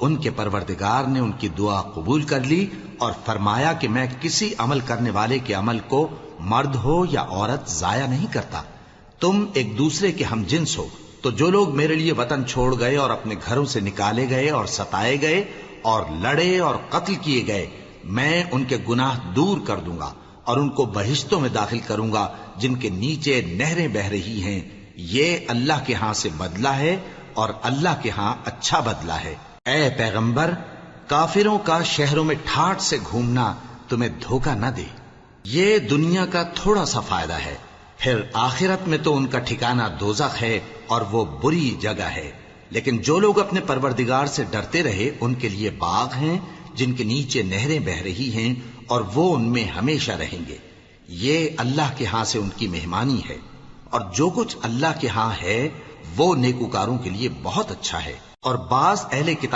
उनके परवरदिगार ने उनकी दुआ कबूल कर ली और फरमाया कि मैं किसी अमल करने वाले के अमल को मर्द हो या औरत जाया नहीं करता। तुम एक दूसरे के हम जिन्स हो, तो जो लोग मेरे लिए वतन छोड़ गए और अपने घरों से निकाले गए और सताए गए और लड़े और कत्ल किए गए, मैं उनके गुनाह दूर कर दूंगा और उनको बहिश्तों में दाखिल करूंगा जिनके नीचे नहरें बह रही हैं। ये अल्लाह के हां से बदला है और अल्लाह के हां अच्छा बदला है। ए पैगंबर, काफिरों का शहरों में ठाठ से घूमना तुम्हें धोखा न दे। ये दुनिया का थोड़ा सा फायदा है, फिर आखिरत में तो उनका ठिकाना दोज़ख है और वो बुरी जगह है। लेकिन जो लोग अपने परवरदिगार से डरते रहे उनके लिए बाग हैं जिनके नीचे नहरें बह रही हैं और वो उनमें हमेशा रहेंगे। ये अल्लाह के हां से उनकी मेहमानी है और जो कुछ अल्लाह के हां है वो नेकूकारों के लिए बहुत अच्छा है। और बाज अहले किताब